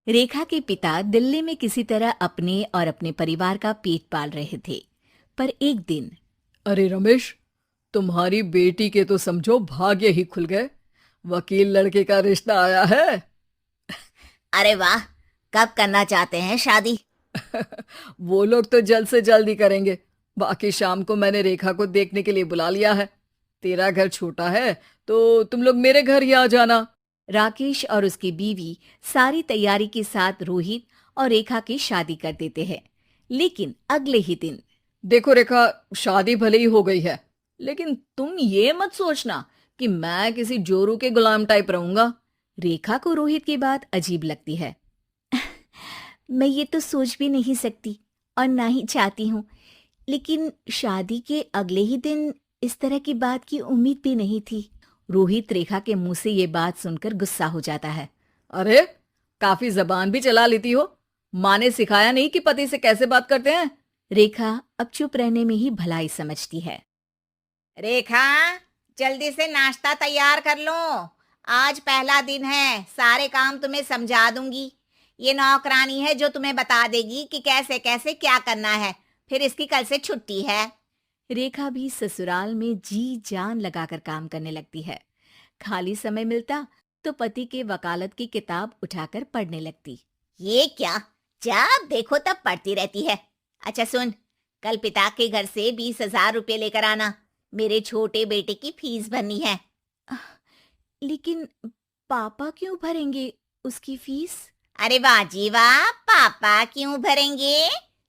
रेखा के पिता दिल्ली में किसी तरह अपने और अपने परिवार का पेट पाल रहे थे। पर एक दिन अरे रमेश, तुम्हारी बेटी के तो समझो भाग्य ही खुल गए। वकील लड़के का रिश्ता आया है। अरे वाह। कब करना चाहते हैं शादी? वो लोग तो जल्द से जल्द ही करेंगे। बाकी शाम को मैंने रेखा को देखने के लिए बुला लिया है। तेरा घर छोटा है तो तुम लोग मेरे घर ही आ जाना। राकेश और उसकी बीवी सारी तैयारी के साथ रोहित और रेखा की शादी कर देते हैं। लेकिन अगले ही दिन देखो रेखा, शादी भले ही हो गई है, लेकिन तुम ये मत सोचना कि मैं किसी जोरू के गुलाम टाइप रहूंगा। रेखा को रोहित की बात अजीब लगती है। मैं ये तो सोच भी नहीं सकती और ना ही चाहती हूँ, लेकिन शादी के अगले ही दिन इस तरह की बात की उम्मीद भी नहीं थी। रोहित रेखा के मुंह से ये बात सुनकर गुस्सा हो जाता है। अरे, काफी जबान भी चला लेती हो। माँ ने सिखाया नहीं कि पति से कैसे बात करते हैं? रेखा अब चुप रहने में ही भलाई समझती है। रेखा, जल्दी से नाश्ता तैयार कर लो। आज पहला दिन है, सारे काम तुम्हें समझा दूंगी। ये नौकरानी है जो तुम्हें बता देगी कि कैसे कैसे क्या करना है। फिर इसकी कल से छुट्टी है। रेखा भी ससुराल में जी जान लगाकर काम करने लगती है। खाली समय मिलता तो पति के वकालत की किताब उठाकर पढ़ने लगती। ये क्या, जब देखो तब पढ़ती रहती है। अच्छा सुन, कल पिता के घर से 20,000 रुपये लेकर आना। मेरे छोटे बेटे की फीस भरनी है। लेकिन पापा क्यों भरेंगे उसकी फीस? अरे वाह जी वाह, पापा क्यों भरेंगे?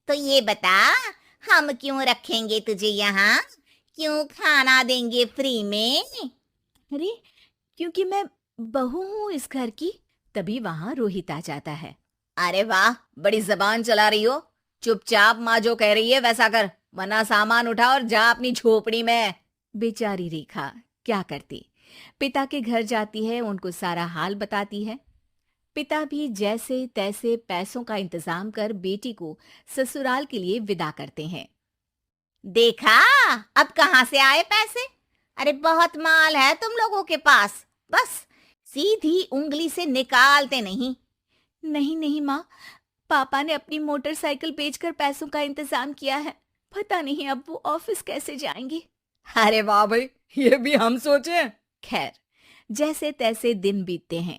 तो ये बता, हम क्यों रखेंगे तुझे यहाँ? क्यों खाना देंगे फ्री में? अरे, क्योंकि मैं बहू हूँ इस घर की। तभी वहां रोहित आ जाता है। अरे वाह, बड़ी जबान चला रही हो। चुपचाप माँ जो कह रही है वैसा कर, वरना सामान उठा और जा अपनी झोपड़ी में। बेचारी रेखा क्या करती, पिता के घर जाती है, उनको सारा हाल बताती है। पिता भी जैसे तैसे पैसों का इंतजाम कर बेटी को ससुराल के लिए विदा करते हैं। देखा, अब कहाँ से आए पैसे? अरे बहुत माल है तुम लोगों के पास, बस सीधी उंगली से निकालते नहीं। नहीं नहीं माँ, पापा ने अपनी मोटरसाइकिल बेचकर पैसों का इंतजाम किया है। पता नहीं अब वो ऑफिस कैसे जाएंगे। अरे वाह भाई, ये भी हम सोचे। खैर, जैसे तैसे दिन बीतते हैं।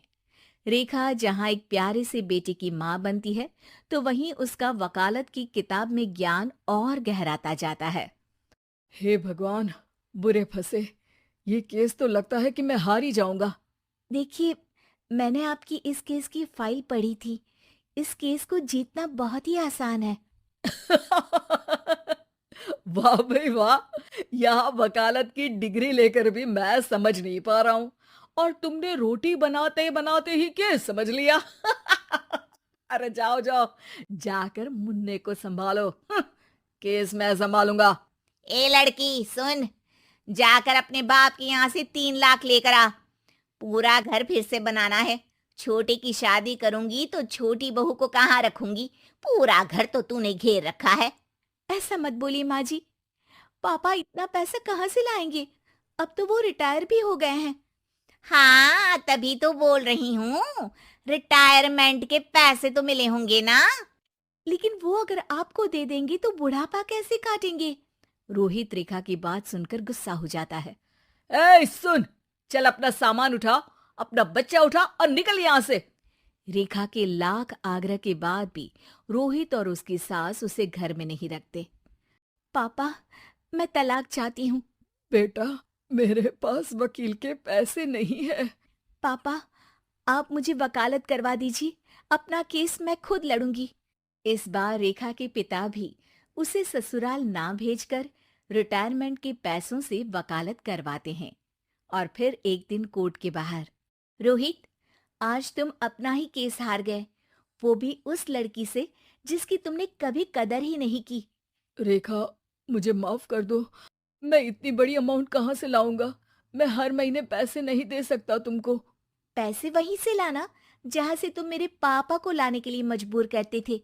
रेखा जहां एक प्यारे से बेटे की माँ बनती है, तो वहीं उसका वकालत की किताब में ज्ञान और गहराता जाता है। हे भगवान, बुरे फंसे। ये केस तो लगता है कि मैं हार ही जाऊंगा। देखिए, मैंने आपकी इस केस की फाइल पढ़ी थी। इस केस को जीतना बहुत ही आसान है। वाह भाई वाह, यहाँ वकालत की डिग्री लेकर भी मैं समझ नहीं पा रहा हूँ, और तुमने रोटी बनाते बनाते ही केस समझ लिया। अरे जाओ जाओ, जाकर मुन्ने को संभालो। केस मैं संभालूंगा। ए लड़की सुन, जाकर अपने बाप के यहाँ से 3 लाख लेकर आ। पूरा घर फिर से बनाना है। छोटे की शादी करूंगी तो छोटी बहू को कहाँ रखूंगी? पूरा घर तो तूने घेर रखा है। ऐसा मत बोलिए माँ जी। पापा इतना पैसा कहाँ से लाएंगे? अब तो वो रिटायर भी हो गए हैं। हाँ, तभी तो बोल रही हूँ, रिटायरमेंट के पैसे तो मिले होंगे ना। लेकिन वो अगर आपको दे देंगे तो बुढ़ापा कैसे काटेंगे? रोहित रेखा की बात सुनकर गुस्सा हो जाता है। ए सुन, चल अपना सामान उठा, अपना बच्चा उठा और निकल यहाँ से। रेखा के लाख आग्रह के बाद भी रोहित और उसकी सास उसे घर में नहीं रखते। पापा, मैं तलाक चाहती हूँ। बेटा, मेरे पास वकील के पैसे नहीं है। पापा, आप मुझे वकालत करवा दीजिए। अपना केस मैं खुद लड़ूंगी। इस बार रेखा के पिता भी उसे ससुराल ना भेजकर रिटायरमेंट के पैसों से वकालत करवाते हैं। और फिर एक दिन कोर्ट के बाहर, रोहित, आज तुम अपना ही केस हार गए, वो भी उस लड़की से जिसकी तुमने कभी कदर ही नहीं की। रेखा, मुझे माफ कर दो। मैं इतनी बड़ी अमाउंट कहाँ से लाऊंगा? मैं हर महीने पैसे नहीं दे सकता तुमको। पैसे वहीं से लाना जहां से तुम मेरे पापा को लाने के लिए मजबूर करते थे।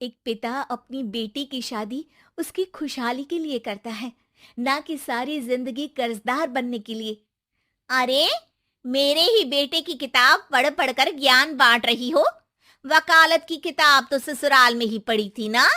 एक पिता अपनी बेटी की शादी उसकी खुशहाली के लिए करता है, ना कि सारी जिंदगी कर्जदार बनने के लिए। अरे, मेरे ही बेटे की किताब पढ़ पढ़ कर ज्ञान बांट रही हो। वकालत की किताब तो ससुराल में ही पड़ी थी ना।